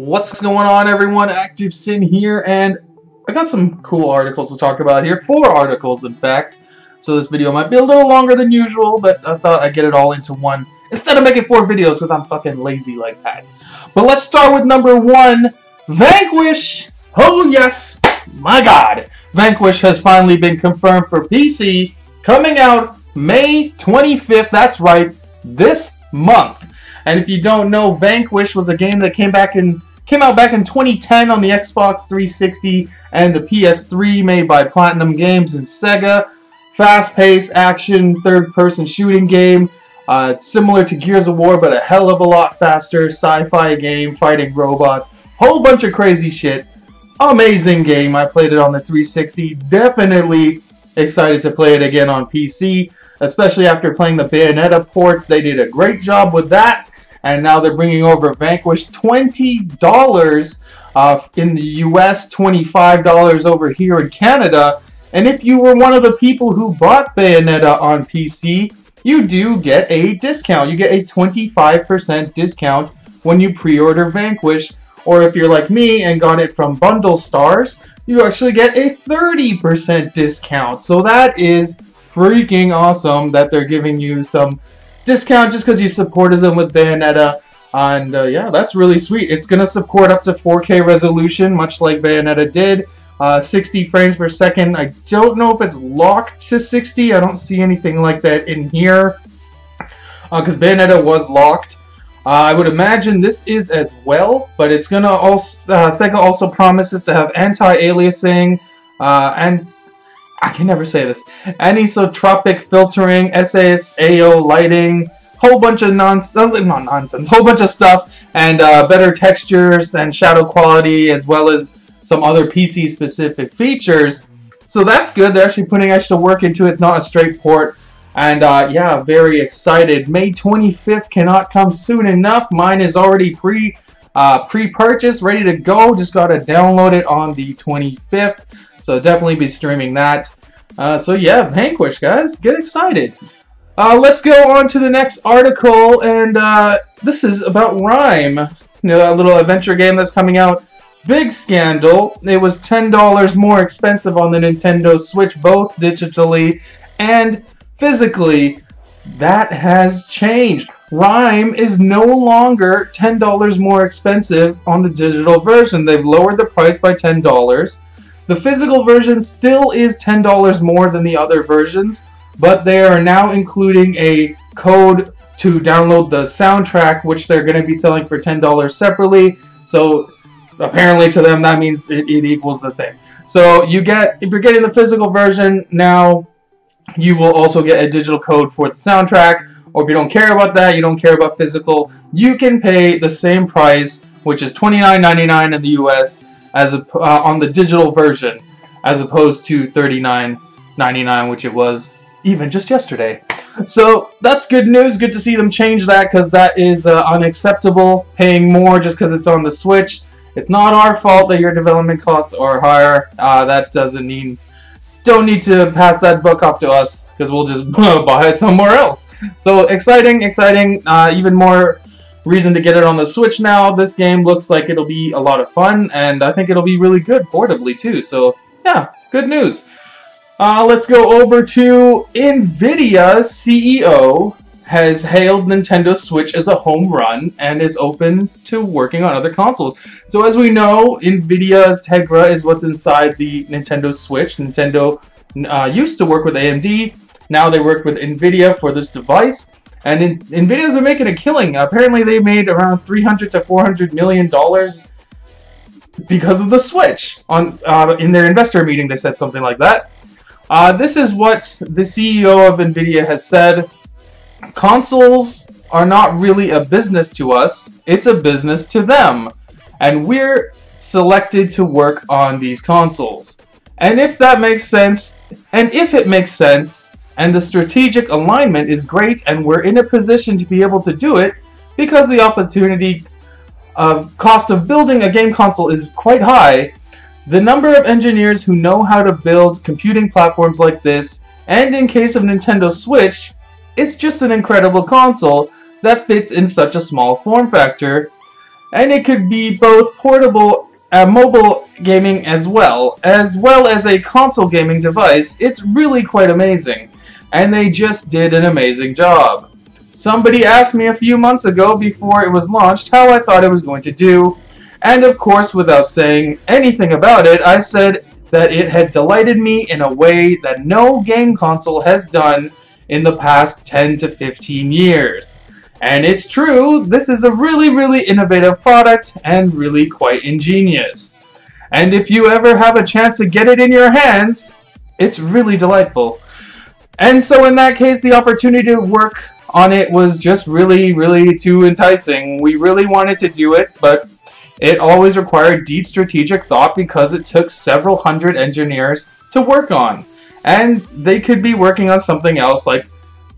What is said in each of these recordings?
What's going on, everyone? ActivesiN here, and I got some cool articles to talk about here. 4 articles, in fact. So this video might be a little longer than usual, but I thought I'd get it all into one instead of making 4 videos because I'm fucking lazy like that. But let's start with number 1, Vanquish. Oh yes, my god. Vanquish has finally been confirmed for PC, coming out May 25th. That's right, this month. And if you don't know, Vanquish was a game that came out back in 2010 on the Xbox 360 and the PS3, made by Platinum Games and Sega. Fast-paced action, third-person shooting game. It's similar to Gears of War, but a hell of a lot faster. Sci-fi game, fighting robots, whole bunch of crazy shit. Amazing game. I played it on the 360. Definitely excited to play it again on PC, especially after playing the Bayonetta port. They did a great job with that. And now they're bringing over Vanquish, $20 in the US, $25 over here in Canada. And if you were one of the people who bought Bayonetta on PC, you do get a discount. You get a 25% discount when you pre-order Vanquish. Or if you're like me and got it from Bundle Stars, you actually get a 30% discount. So that is freaking awesome that they're giving you some discount just because you supported them with Bayonetta. And yeah, that's really sweet. It's going to support up to 4K resolution, much like Bayonetta did. 60 frames per second. I don't know if it's locked to 60. I don't see anything like that in here because Bayonetta was locked. I would imagine this is as well, but it's going to also, Sega also promises to have anti-aliasing and I can never say this. Anisotropic filtering, SAO lighting, whole bunch of whole bunch of stuff, and better textures and shadow quality, as well as some other PC-specific features. So that's good. They're actually putting extra work into it. It's not a straight port. And yeah, very excited. May 25th cannot come soon enough. Mine is already pre-purchased, ready to go. Just got to download it on the 25th. So definitely be streaming that. So yeah, Vanquish, guys, get excited. Let's go on to the next article, and this is about Rime. You know, that little adventure game that's coming out. Big scandal. It was $10 more expensive on the Nintendo Switch, both digitally and physically. That has changed. Rime is no longer $10 more expensive on the digital version. They've lowered the price by $10. The physical version still is $10 more than the other versions, but they are now including a code to download the soundtrack, which they're going to be selling for $10 separately. So apparently to them that means it equals the same. So you get, if you're getting the physical version now, you will also get a digital code for the soundtrack. Or if you don't care about that, you don't care about physical, you can pay the same price, which is $29.99 in the US. On the digital version, as opposed to $39.99, which it was even just yesterday. So that's good news. Good to see them change that, because that is unacceptable. Paying more just because it's on the Switch. It's not our fault that your development costs are higher. That doesn't mean don't need to pass that book off to us, because we'll just buy it somewhere else. So exciting, exciting. Even more reason to get it on the Switch now. This game looks like it'll be a lot of fun, and I think it'll be really good portably too. So yeah, good news. Let's go over to Nvidia's CEO has hailed Nintendo Switch as a home run and is open to working on other consoles. So as we know, Nvidia Tegra is what's inside the Nintendo Switch. Nintendo used to work with AMD. Now they work with Nvidia for this device. And Nvidia's been making a killing. Apparently they made around $300 to $400 million because of the Switch. In their investor meeting they said something like that. This is what the CEO of Nvidia has said. Consoles are not really a business to us. It's a business to them. And we're selected to work on these consoles. And if that makes sense, and if it makes sense, and the strategic alignment is great, and we're in a position to be able to do it because the opportunity of cost of building a game console is quite high. The number of engineers who know how to build computing platforms like this, and in case of Nintendo Switch, it's just an incredible console that fits in such a small form factor. and it could be both portable mobile gaming as well as a console gaming device. It's really quite amazing, and they just did an amazing job. Somebody asked me a few months ago before it was launched how I thought it was going to do, and of course, without saying anything about it, I said that it had delighted me in a way that no game console has done in the past 10 to 15 years. And it's true, this is a really innovative product and really quite ingenious. And if you ever have a chance to get it in your hands, it's really delightful. And so in that case, the opportunity to work on it was just really too enticing. We really wanted to do it, but it always required deep strategic thought because it took several hundred engineers to work on. And they could be working on something else, like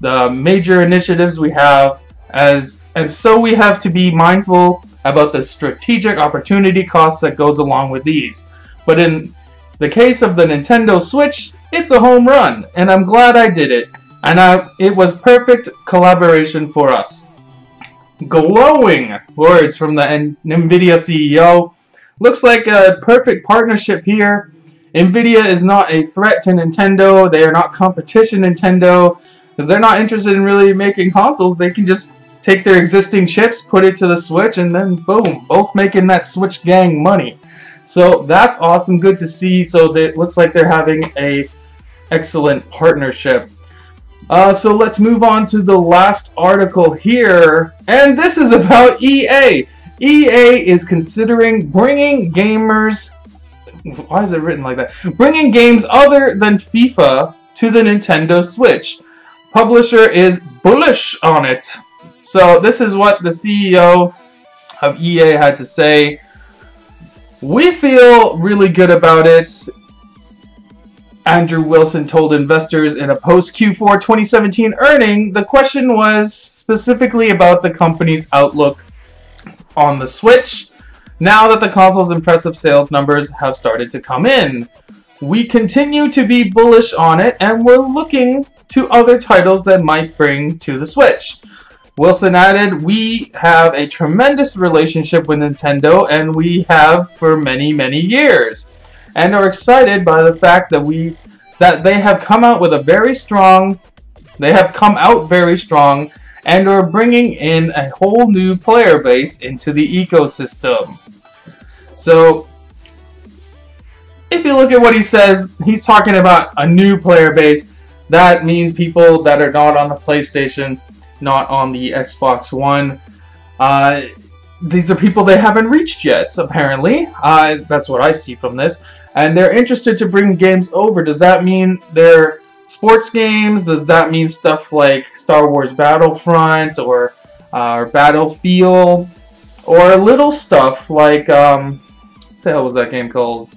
the major initiatives we have, and so we have to be mindful about the strategic opportunity costs that goes along with these. But in the case of the Nintendo Switch, it's a home run, and I'm glad I did it. And it was perfect collaboration for us. Glowing words from the Nvidia CEO. Looks like a perfect partnership here. Nvidia is not a threat to Nintendo. They are not competition Nintendo, because they're not interested in really making consoles. They can just take their existing chips, put it to the Switch, and then boom, both making that Switch gang money. So that's awesome, good to see. So it looks like they're having a excellent partnership. So let's move on to the last article here, and this is about EA. EA is considering bringing gamers, why is it written like that? Bringing games other than FIFA to the Nintendo Switch. Publisher is bullish on it. So this is what the CEO of EA had to say. We feel really good about it. Andrew Wilson told investors in a post-Q4 2017 earning. The question was specifically about the company's outlook on the Switch, now that the console's impressive sales numbers have started to come in. We continue to be bullish on it, and we're looking to other titles that might bring to the Switch. Wilson added, we have a tremendous relationship with Nintendo, and we have for many years, and are excited by the fact that they have come out with a very strong, and are bringing in a whole new player base into the ecosystem. So, if you look at what he says, he's talking about a new player base. That means people that are not on the PlayStation, not on the Xbox One. These are people they haven't reached yet, apparently. That's what I see from this. And they're interested to bring games over. Does that mean they're sports games? Does that mean stuff like Star Wars Battlefront or Battlefield? Or little stuff like, what the hell was that game called?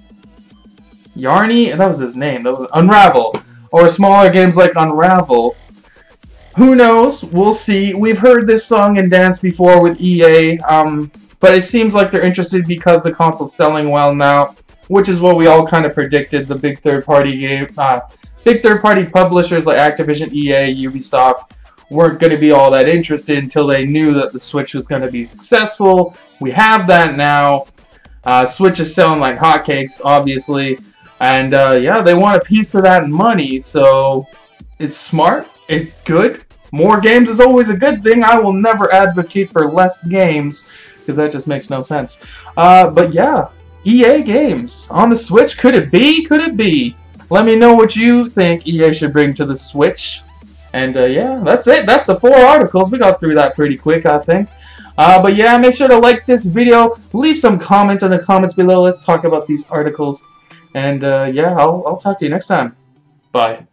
Yarny? That was his name. That was Unravel. Or smaller games like Unravel. Who knows? We'll see. We've heard this song and dance before with EA, but it seems like they're interested because the console's selling well now, which is what we all kind of predicted. The big third-party publishers like Activision, EA, Ubisoft weren't going to be all that interested until they knew that the Switch was going to be successful. We have that now. Switch is selling like hotcakes, obviously, and yeah, they want a piece of that money. So it's smart. It's good. More games is always a good thing. I will never advocate for less games, because that just makes no sense. But yeah, EA games on the Switch. Could it be? Could it be? Let me know what you think EA should bring to the Switch. And yeah, that's it. That's the 4 articles. We got through that pretty quick, I think. But yeah, make sure to like this video. Leave some comments in the comments below. Let's talk about these articles. And yeah, I'll talk to you next time. Bye.